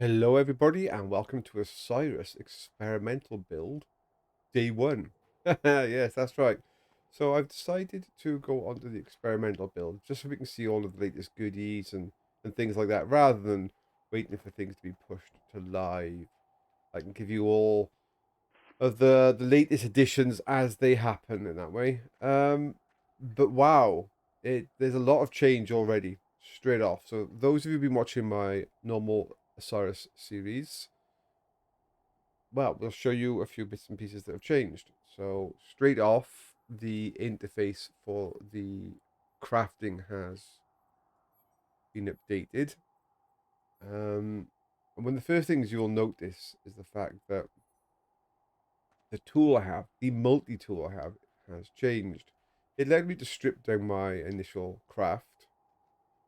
Hello everybody and welcome to Osiris experimental build day 1. Yes, that's right. So I've decided to go onto the experimental build just so we can see all of the latest goodies and things like that rather than waiting for things to be pushed to live. I can give you all of the latest additions as they happen in that way. But wow, there's a lot of change already straight off. So those of you who've been watching my normal Osiris series, well, we'll show you a few bits and pieces that have changed. So straight off, the interface for the crafting has been updated. And one of the first things you'll notice is the fact that the tool I have, the multi-tool I have, has changed. It allowed me to strip down my initial craft,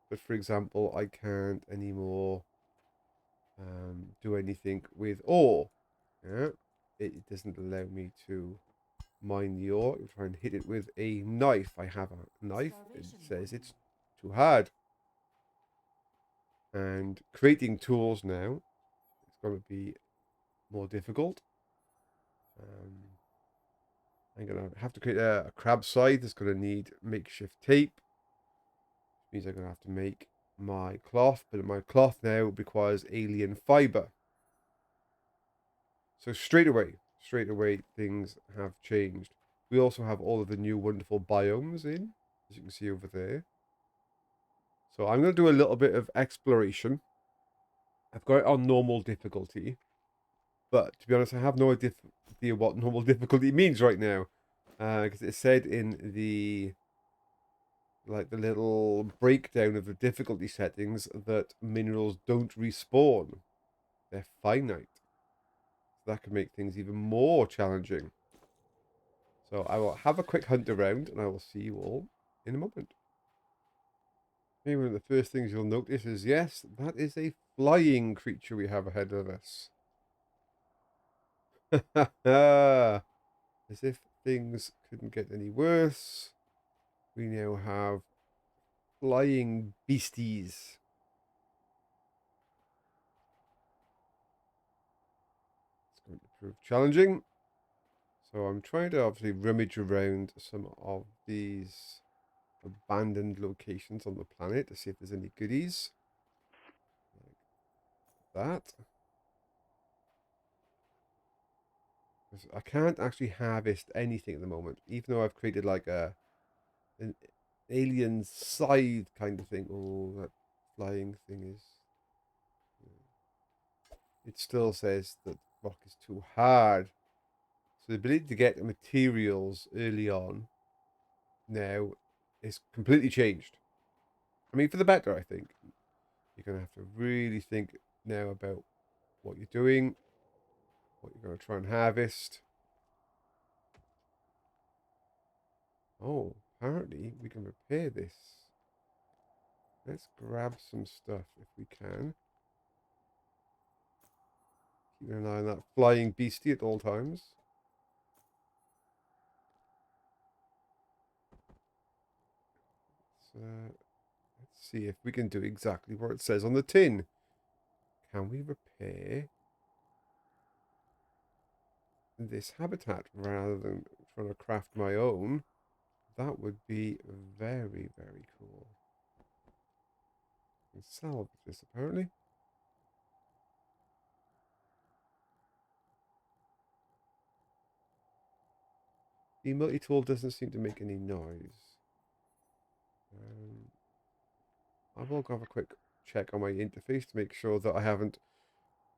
but for example, I can't anymore do anything with ore. Yeah, it doesn't allow me to mine the ore. You try and hit it with a knife. I have a knife. It says it's too hard. And creating tools now, it's going to be more difficult. I'm going to have to create a crab side that's going to need makeshift tape. Which means I'm going to have to make my cloth, but my cloth now requires alien fiber. So straight away things have changed. We also have all of the new wonderful biomes in, as you can see over there. So I'm going to do a little bit of exploration. I've got it on normal difficulty, but to be honest, I have no idea what normal difficulty means right now, because it said in the little breakdown of the difficulty settings that minerals don't respawn; they're finite. So that can make things even more challenging. So I will have a quick hunt around, and I will see you all in a moment. Maybe one of the first things you'll notice is, yes, that is a flying creature we have ahead of us. As if things couldn't get any worse, we now have flying beasties. It's going to prove challenging. So I'm trying to obviously rummage around some of these abandoned locations on the planet to see if there's any goodies. Like that. I can't actually harvest anything at the moment, even though I've created like an alien scythe kind of thing. Oh, that flying thing is. It still says that rock is too hard. So the ability to get materials early on now is completely changed. I mean, for the better, I think. You're going to have to really think now about what you're doing, what you're going to try and harvest. Oh, apparently we can repair this. Let's grab some stuff if we can. Keep an eye on that flying beastie at all times. Let's see if we can do exactly what it says on the tin. Can we repair this habitat rather than trying to craft my own? That would be very, very cool. And salvage this apparently. The multi-tool doesn't seem to make any noise. I will go have a quick check on my interface to make sure that I haven't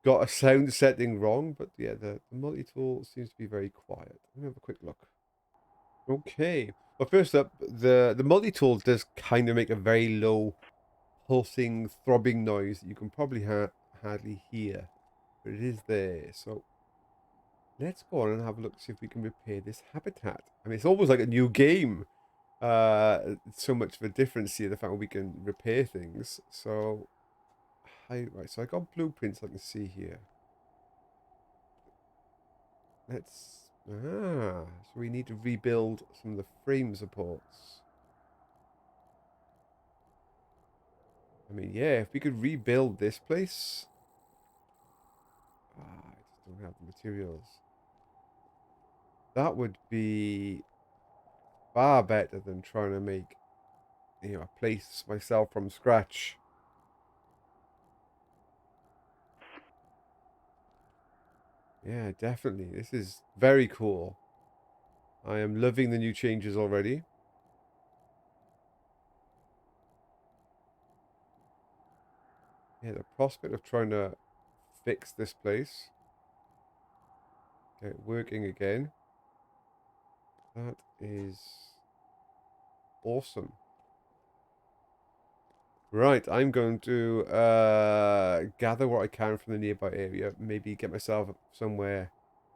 got a sound setting wrong. But yeah, the multi-tool seems to be very quiet. Let me have a quick look. Okay. Well, first up, the multi-tool does kind of make a very low pulsing, throbbing noise that you can probably hardly hear. But it is there. So let's go on and have a look to see if we can repair this habitat. I mean, it's almost like a new game. So much of a difference here, the fact that we can repair things. So, right, so I got blueprints I can see here. So we need to rebuild some of the frame supports. I mean, yeah, if we could rebuild this place, don't have the materials. That would be far better than trying to make, a place myself from scratch. Yeah, definitely. This is very cool. I am loving the new changes already. Yeah, the prospect of trying to fix this place, get it working again. That is awesome. Right, I'm going to gather what I can from the nearby area. Maybe get myself somewhere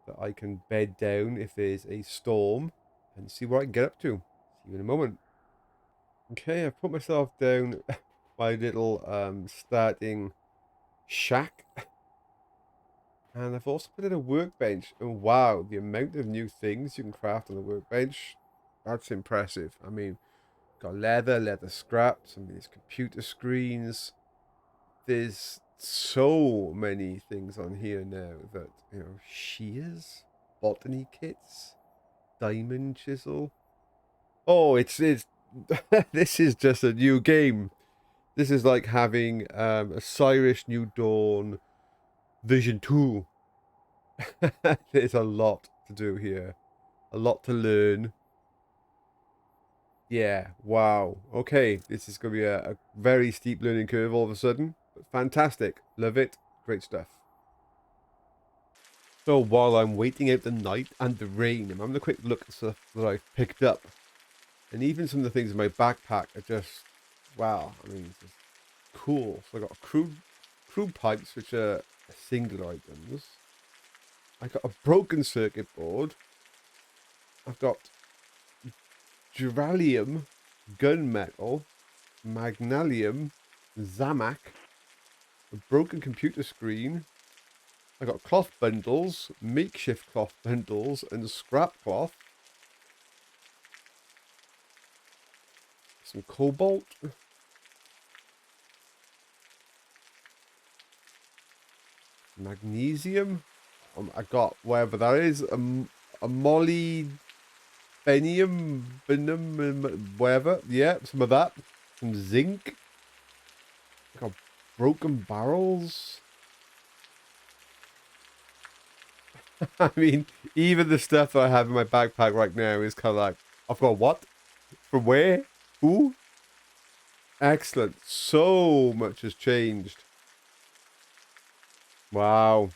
that I can bed down if there's a storm, and see what I can get up to. See you in a moment. Okay, I've put myself down my little starting shack. And I've also put in a workbench. And wow, the amount of new things you can craft on the workbench, that's impressive. I mean, got leather scraps, there's computer screens. There's so many things on here now that, shears, botany kits, diamond chisel. Oh, it's this is just a new game. This is like having Osiris New Dawn Vision 2. There's a lot to do here. A lot to learn. Yeah, wow. Okay, this is going to be a very steep learning curve all of a sudden. But fantastic. Love it. Great stuff. So while I'm waiting out the night and the rain, I'm having a quick look at stuff that I've picked up. And even some of the things in my backpack are just, wow, I mean, it's just cool. So I got crude pipes, which are singular items. I got a broken circuit board. I've got duralium, gunmetal, magnalium, zamac, a broken computer screen. I got cloth bundles, makeshift cloth bundles, and scrap cloth. Some cobalt. Magnesium. I got whatever that is. A molybdenum, whatever. Yeah, some of that. Some zinc. I got broken barrels. I mean, even the stuff that I have in my backpack right now is kind of like, I've got what? From where? Who? Excellent. So much has changed. Wow.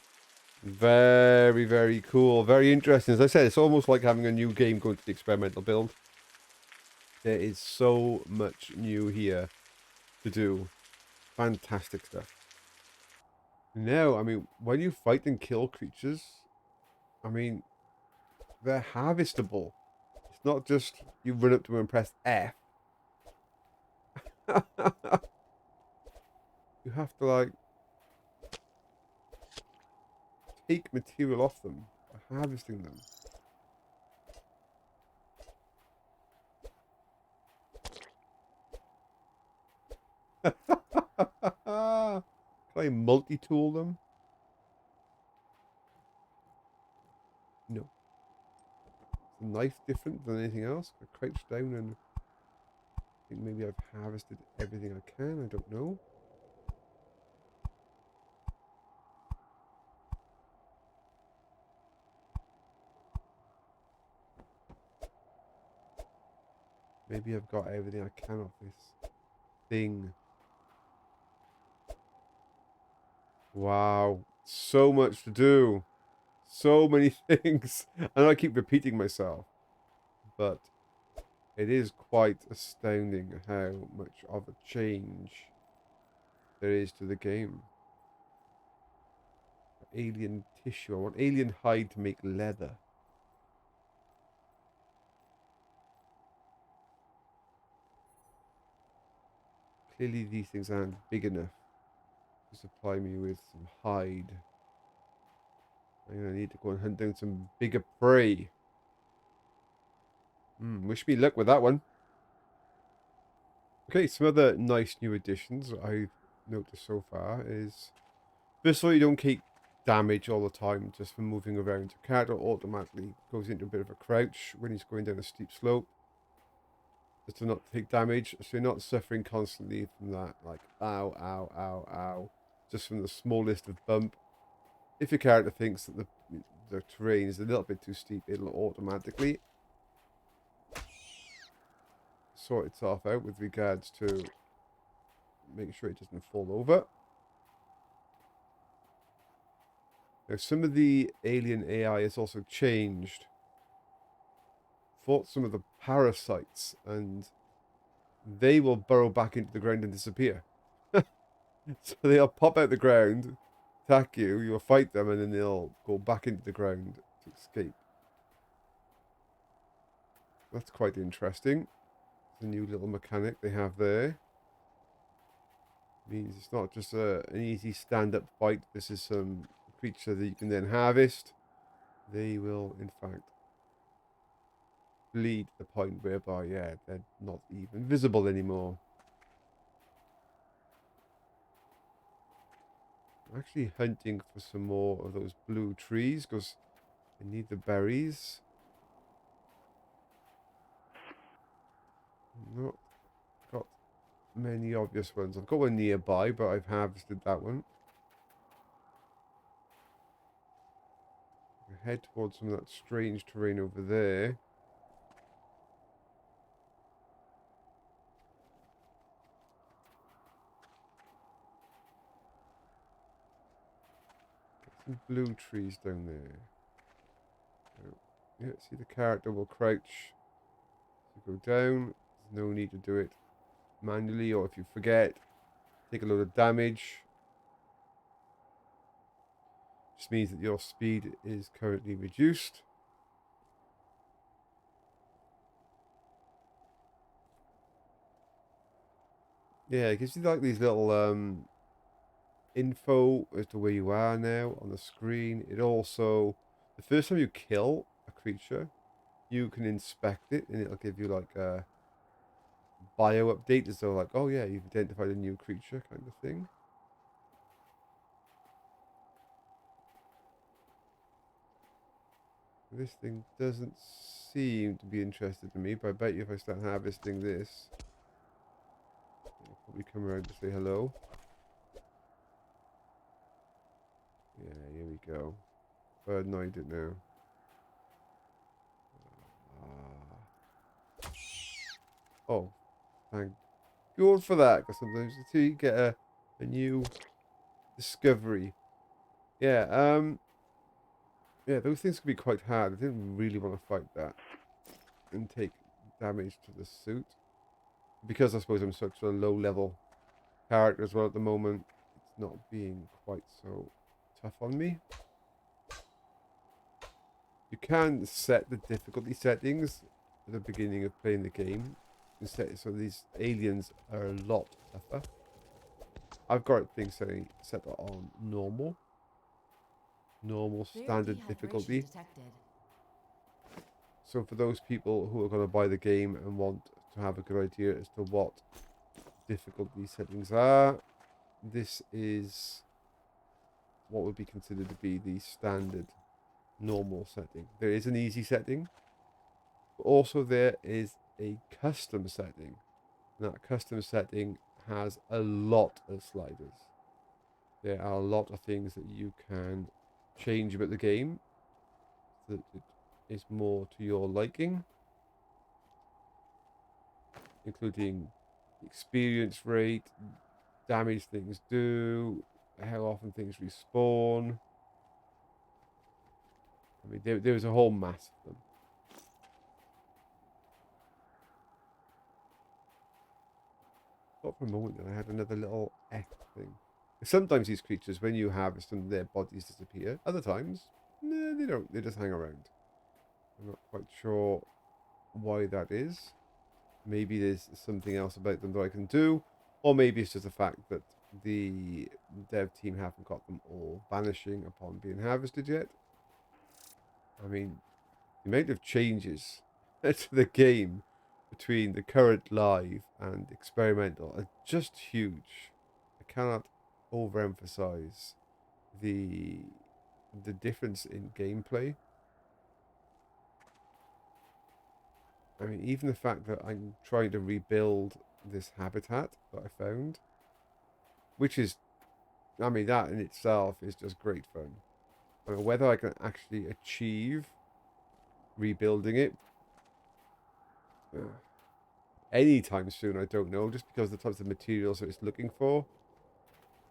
Very, very cool. Very interesting. As I said, it's almost like having a new game going to the experimental build. There is so much new here to do. Fantastic stuff. No, I mean, when you fight and kill creatures, I mean, they're harvestable. It's not just you run up to them and press F. You have to, like, take material off them by harvesting them. Can I multi-tool them? No. Is the knife different than anything else? I crouch down and I think maybe I've harvested everything I can. I don't know. Maybe I've got everything I can off this thing. Wow. So much to do. So many things. I know I keep repeating myself, but it is quite astounding how much of a change there is to the game. Alien tissue. I want alien hide to make leather. Clearly these things aren't big enough to supply me with some hide. I'm going to need to go and hunt down some bigger prey. Wish me luck with that one. Okay, some other nice new additions I've noticed so far is... First of all, you don't keep damage all the time just from moving around. The character automatically goes into a bit of a crouch when he's going down a steep slope, just to not take damage, so you're not suffering constantly from that, like, ow, ow, ow, ow, just from the smallest of bump. If your character thinks that the terrain is a little bit too steep, it'll automatically sort itself out with regards to making sure it doesn't fall over. Now, some of the alien AI has also changed. Fought some of the parasites, and they will burrow back into the ground and disappear. So they'll pop out the ground, attack you, you'll fight them, and then they'll go back into the ground to escape. That's quite interesting. The new little mechanic they have there. Means it's not just an easy stand-up fight. This is some creature that you can then harvest. They will, in fact, bleed to the point whereby, yeah, they're not even visible anymore. I'm actually hunting for some more of those blue trees because I need the berries. Not got many obvious ones. I've got one nearby, but I've harvested that one. I head towards some of that strange terrain over there. Some blue trees down there. Oh, yeah, see the character will crouch. So go down. There's no need to do it manually, or if you forget, take a load of damage. Just means that your speed is currently reduced. Yeah, it gives you like these little info as to where you are now on the screen. It also, the first time you kill a creature, you can inspect it and it'll give you like a bio update as though like, oh yeah, you've identified a new creature kind of thing. This thing doesn't seem to be interested in me, but I bet you if I start harvesting this, it'll probably come around to say hello. Yeah, here we go. But no, I didn't know. Oh, thank God for that, because sometimes you get a new discovery. Yeah, yeah, those things can be quite hard. I didn't really want to fight that and take damage to the suit. Because I suppose I'm such a low level character as well at the moment, it's not being quite so tough on me. You can set the difficulty settings at the beginning of playing the game. You set it so these aliens are a lot tougher. I've got things set on normal. Normal standard difficulty. Detected. So for those people who are going to buy the game and want to have a good idea as to what difficulty settings are, this is what would be considered to be the standard normal setting. There is an easy setting, but also there is a custom setting. And that custom setting has a lot of sliders. There are a lot of things that you can change about the game so that it is more to your liking, including experience rate, damage things do, how often things respawn. I mean, there was a whole mass of them. Thought for a moment that I had another little F thing. Sometimes these creatures, when you harvest them, their bodies disappear. Other times, no, they don't. They just hang around. I'm not quite sure why that is. Maybe there's something else about them that I can do. Or maybe it's just the fact that the dev team haven't got them all vanishing upon being harvested yet. I mean, the amount of changes to the game between the current live and experimental are just huge. I cannot overemphasize the the difference in gameplay. I mean, even the fact that I'm trying to rebuild this habitat that I found, which is, I mean, that in itself is just great fun. I mean, whether I can actually achieve rebuilding it anytime soon, I don't know, just because of the types of materials that it's looking for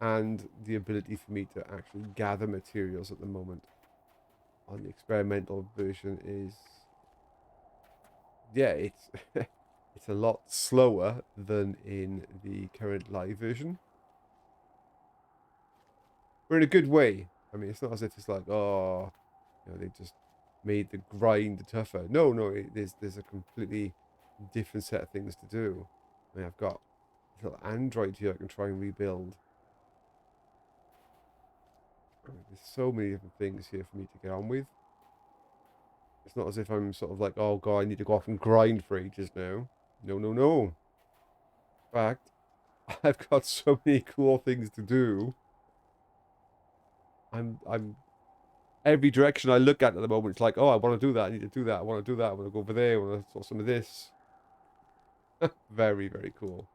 and the ability for me to actually gather materials at the moment on the experimental version is, yeah, it's it's a lot slower than in the current live version. But in a good way. I mean, it's not as if it's like, oh, you know, they just made the grind tougher. No, there's a completely different set of things to do. I mean, I've got a little android here I can try and rebuild. I mean, there's so many different things here for me to get on with. It's not as if I'm sort of like, oh god, I need to go off and grind for ages now. No. In fact, I've got so many cool things to do. I'm every direction I look at the moment, it's like, oh, I want to do that. I need to do that. I want to do that. I want to go over there. I want to sort some of this. Very, very cool.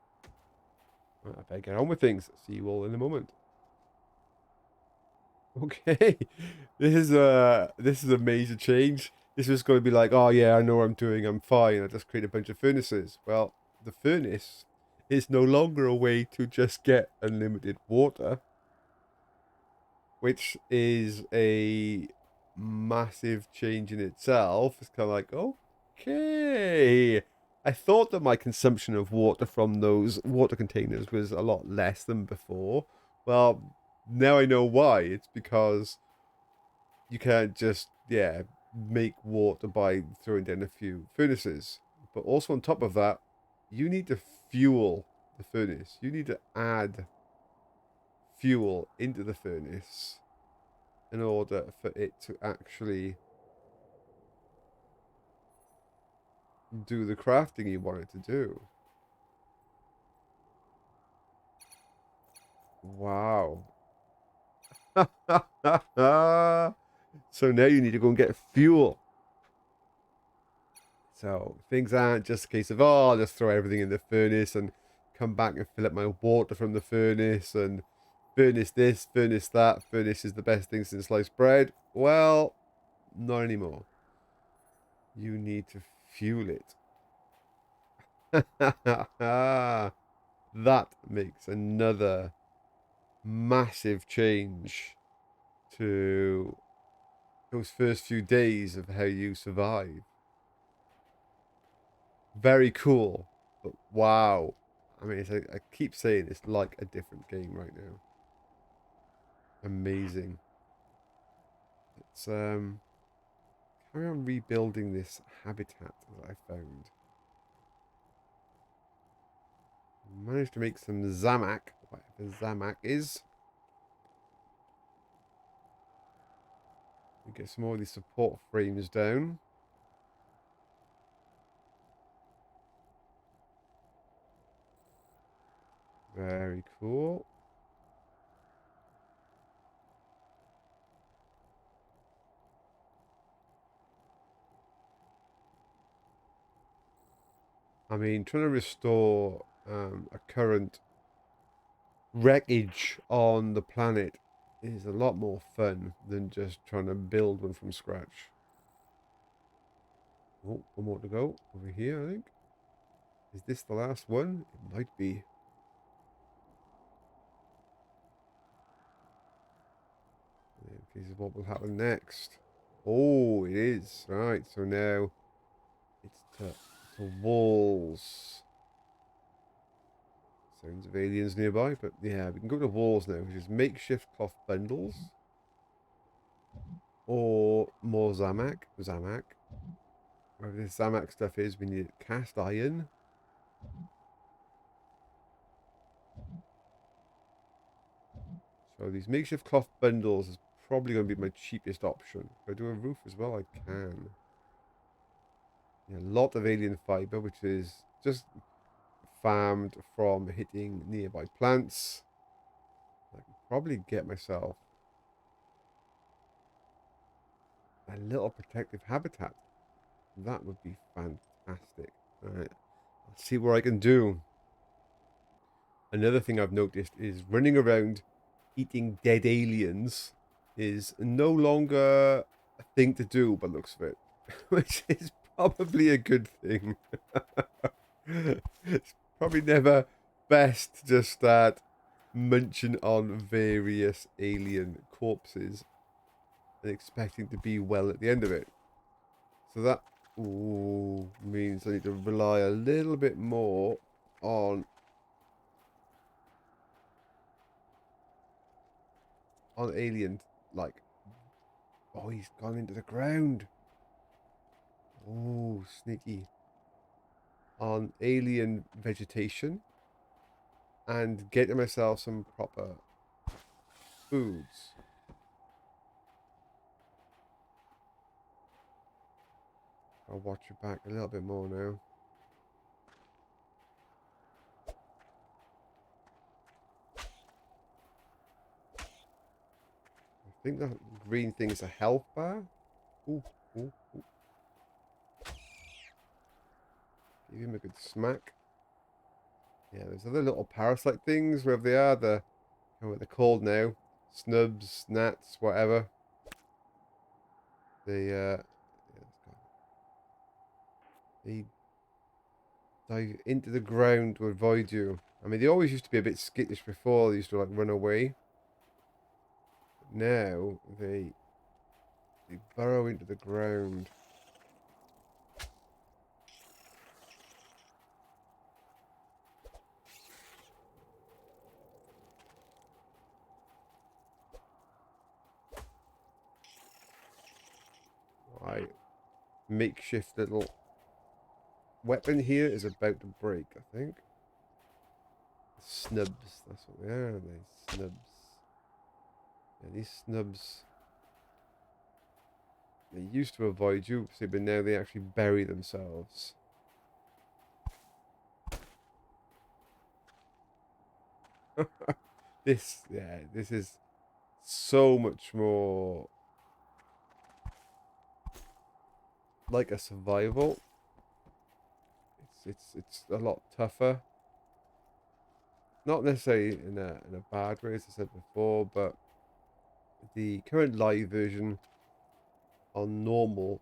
Right, I better get on with things. See you all in a moment. Okay, this is a major change. This was going to be like, oh yeah, I know what I'm doing. I'm fine. I just create a bunch of furnaces. Well, the furnace is no longer a way to just get unlimited water, which is a massive change in itself. It's kind of like, okay. I thought that my consumption of water from those water containers was a lot less than before. Well, now I know why. It's because you can't just, yeah, make water by throwing down a few furnaces. But also on top of that, you need to fuel the furnace. You need to add fuel into the furnace in order for it to actually do the crafting you want it to do. Wow. So now you need to go and get fuel. So things aren't just a case of, oh, I'll just throw everything in the furnace and come back and fill up my water from the furnace and furnace this, furnace that. Furnace is the best thing since sliced bread. Well, not anymore. You need to fuel it. That makes another massive change to those first few days of how you survive. Very cool, but wow. I mean, I keep saying it's like a different game right now. Amazing. Let's carry on rebuilding this habitat that I found. Managed to make some Zamak, whatever Zamak is. We get some more of these support frames down. Very cool. I mean, trying to restore a current wreckage on the planet is a lot more fun than just trying to build one from scratch. Oh, one more to go over here, I think. Is this the last one? It might be. This is what will happen next. Oh, it is. Right, so now it's to walls. Sounds of aliens nearby, but yeah, we can go to walls now, which is makeshift cloth bundles. Or more Zamak. Whatever this Zamak stuff is, we need cast iron. So these makeshift cloth bundles is probably going to be my cheapest option. If I do a roof as well, I can. Yeah, a lot of alien fiber, which is just farmed from hitting nearby plants. I can probably get myself a little protective habitat. That would be fantastic. Alright, I'll see what I can do. Another thing I've noticed is running around eating dead aliens is no longer a thing to do by the looks of it, which is probably a good thing. It's probably never best to just start munching on various alien corpses and expecting to be well at the end of it. So that means I need to rely a little bit more on alien, like, oh, he's gone into the ground. Oh, sneaky. On alien vegetation and getting myself some proper foods. I'll watch your back a little bit more now. I think that green thing is a health bar. Ooh, ooh, ooh. Give him a good smack. Yeah, there's other little parasite things, wherever they are. I don't know what they're called now. Snubs, gnats, whatever. They dive into the ground to avoid you. I mean, they always used to be a bit skittish before. They used to like run away. But now they burrow into the ground. My makeshift little weapon here is about to break, I think. Snubs, that's what they are, they snubs. Yeah, these snubs, they used to avoid you, but now they actually bury themselves. This is so much more like a survival. It's a lot tougher. Not necessarily in a bad way, as I said before, but the current live version on normal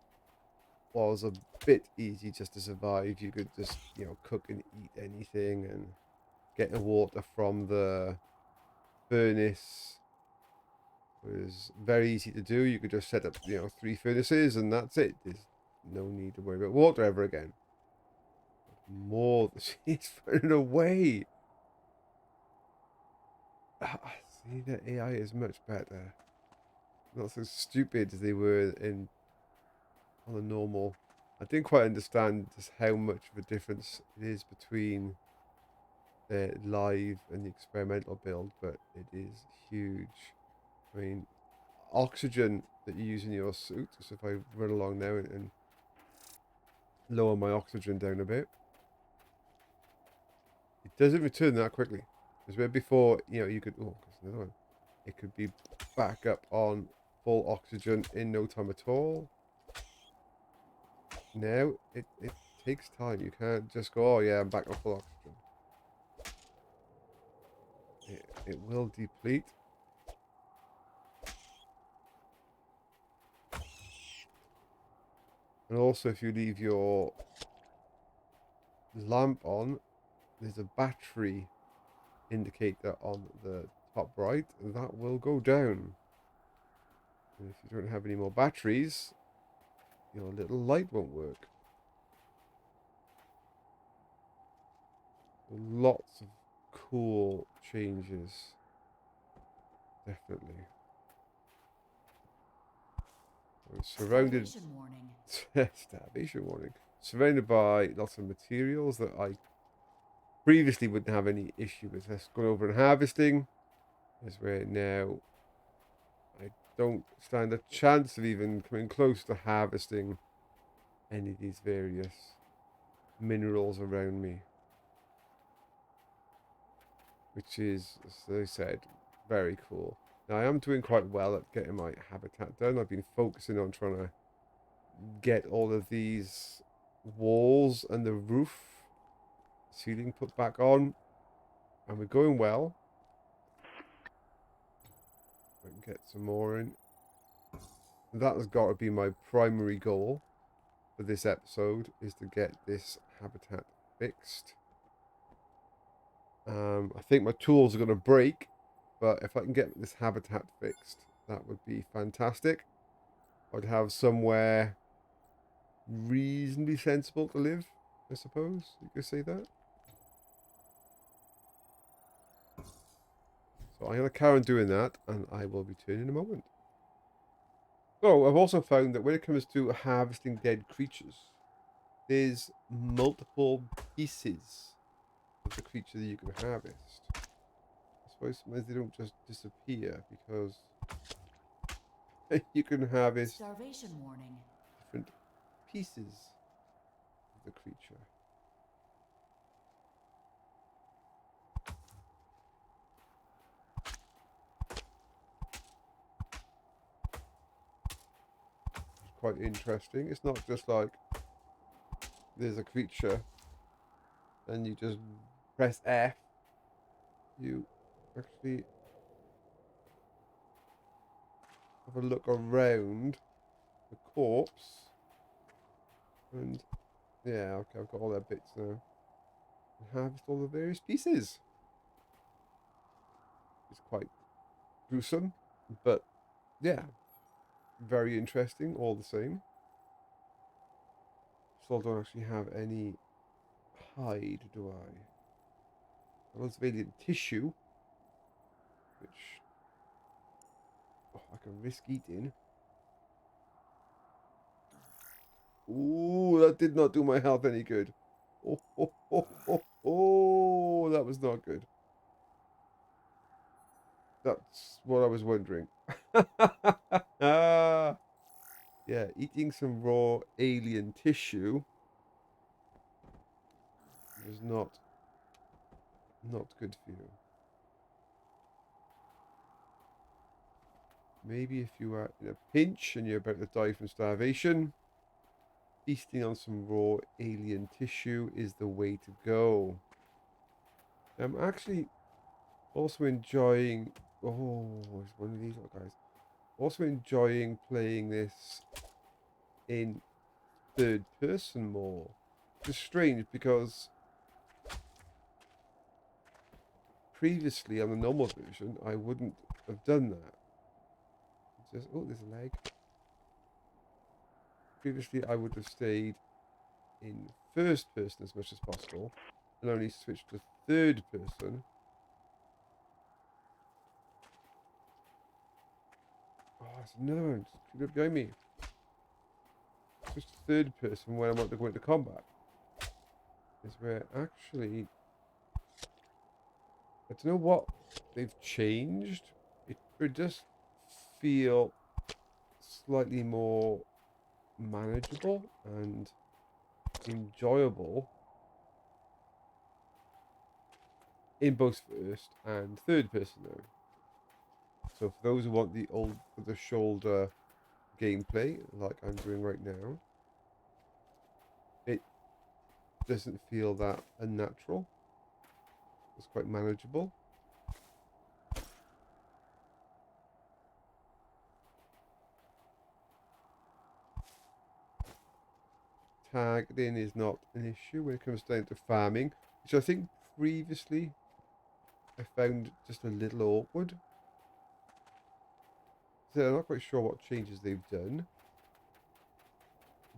was a bit easy just to survive. You could just, cook and eat anything and get the water from the furnace. It was very easy to do. You could just set up, 3 furnaces and that's it. There's no need to worry about water ever again. More, she's running away. See, the AI is much better. Not so stupid as they were on the normal. I didn't quite understand just how much of a difference it is between the live and the experimental build, but it is huge. I mean, oxygen that you use in your suit, so if I run along now and lower my oxygen down a bit, it doesn't return that quickly. Because where before, you could, oh, there's another one. It could be back up on full oxygen in no time at all. Now, it takes time. You can't just go, oh yeah, I'm back on full oxygen. It will deplete. And also, if you leave your lamp on, there's a battery indicator on the top right, and that will go down. And if you don't have any more batteries, your little light won't work. Lots of cool changes. Definitely. I'm surrounded. Starvation warning. Starvation warning. Surrounded by lots of materials that I previously wouldn't have any issue with. Let's go over and harvesting. Is where now I don't stand a chance of even coming close to harvesting any of these various minerals around me. Which is, as I said, very cool. Now, I am doing quite well at getting my habitat done. I've been focusing on trying to get all of these walls and the roof ceiling put back on, and we're going well. I can get some more in. That has got to be my primary goal for this episode, is to get this habitat fixed. I think my tools are going to break, but if I can get this habitat fixed, that would be fantastic. I'd have somewhere reasonably sensible to live, I suppose you could say that. So I'm going to carry on doing that, and I will return in a moment. So I've also found that when it comes to harvesting dead creatures, there's multiple pieces of the creature that you can harvest. I suppose sometimes they don't just disappear, because you can harvest starvation warning. different pieces of the creature. It's quite interesting. It's not just like there's a creature and you just press F. You actually have a look around the corpse, and yeah, okay, I've got all their bits now. And harvest all the various pieces. It's quite gruesome, but yeah, very interesting all the same. Still don't actually have any hide, do I? Lots of alien tissue, which I can risk eating. Ooh, that did not do my health any good. Oh, that was not good. That's what I was wondering. Yeah, eating some raw alien tissue was not good for you. Maybe if you are in a pinch and you're about to die from starvation, feasting on some raw alien tissue is the way to go. I'm actually also enjoying... Oh, it's one of these little guys. Also enjoying playing this in third person more. It's strange because previously on the normal version I wouldn't have done that. Just, oh, there's a leg. Previously I would have stayed in first person as much as possible and only switched to third person. Oh, there's another one just behind me. Switch to third person when I want to go into combat. Is where actually I don't know what they've changed. It does feel slightly more manageable and enjoyable in both first and third person now. So for those who want the old the shoulder gameplay like I'm doing right now, it doesn't feel that unnatural. It's quite manageable. Tagging is not an issue when it comes down to farming, which I think previously I found just a little awkward. So I'm not quite sure what changes they've done,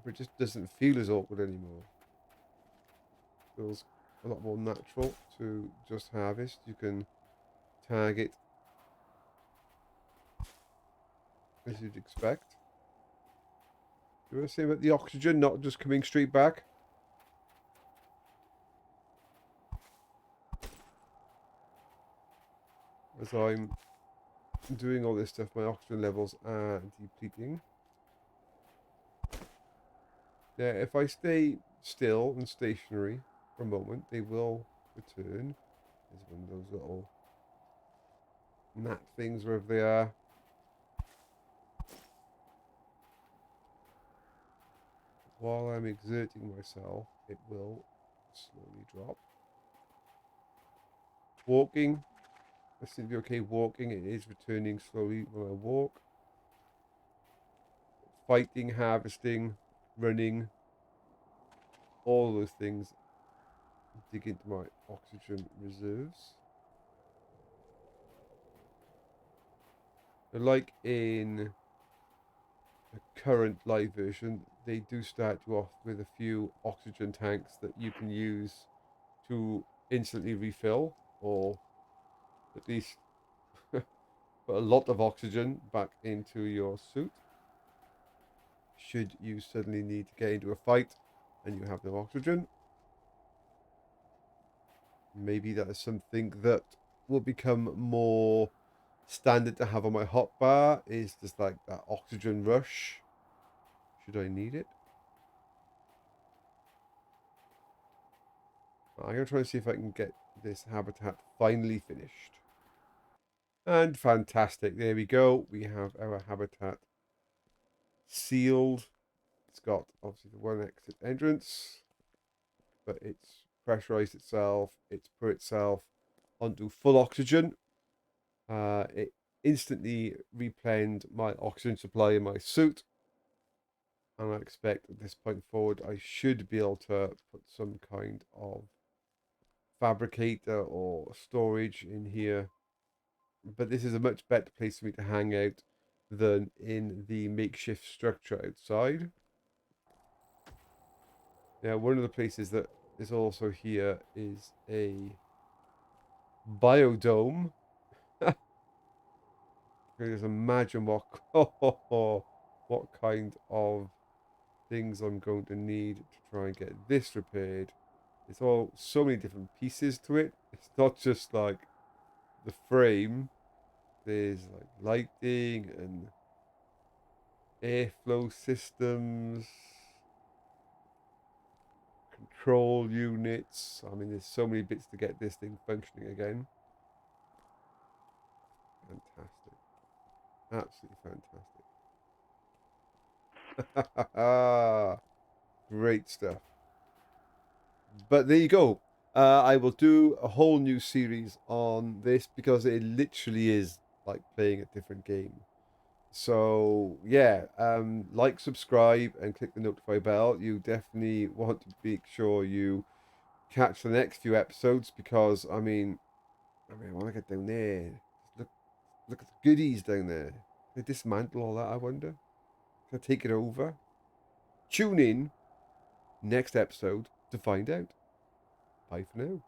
but it just doesn't feel as awkward anymore. It feels a lot more natural to just harvest. You can tag it as you'd expect. You want to say about the oxygen not just coming straight back? As I'm doing all this stuff, my oxygen levels are depleting. Yeah, if I stay still and stationary for a moment, they will return. There's one of those little gnat things wherever they are. While I'm exerting myself, it will slowly drop. Walking. I seem to be okay walking. It is returning slowly when I walk. Fighting, harvesting, running. All those things dig into my oxygen reserves. Like in the current live version, they do start you off with a few oxygen tanks that you can use to instantly refill, or at least put a lot of oxygen back into your suit. Should you suddenly need to get into a fight and you have no oxygen, maybe that is something that will become more standard to have on my hotbar, is just like that oxygen rush, should I need it. I'm going to try and see if I can get this habitat finally finished. And fantastic, there we go. We have our habitat sealed. It's got obviously the one exit entrance, but it's pressurized itself. It's put itself onto full oxygen. It instantly replenished my oxygen supply in my suit. And I expect at this point forward, I should be able to put some kind of fabricator or storage in here. But this is a much better place for me to hang out than in the makeshift structure outside. Now, one of the places that is also here is a biodome. Just imagine what what kind of things I'm going to need to try and get this repaired. It's all so many different pieces to it. It's not just like the frame. There's like lighting and airflow systems, control units. I mean, there's so many bits to get this thing functioning again. Fantastic. Absolutely fantastic. Great stuff. But there you go. I will do a whole new series on this because it literally is like playing a different game. So yeah, like, subscribe, and click the notify bell. You definitely want to make sure you catch the next few episodes because I mean, I want to get down there. Look at the goodies down there. Can I dismantle all that? I wonder. Can I take it over? Tune in next episode to find out. Bye for now.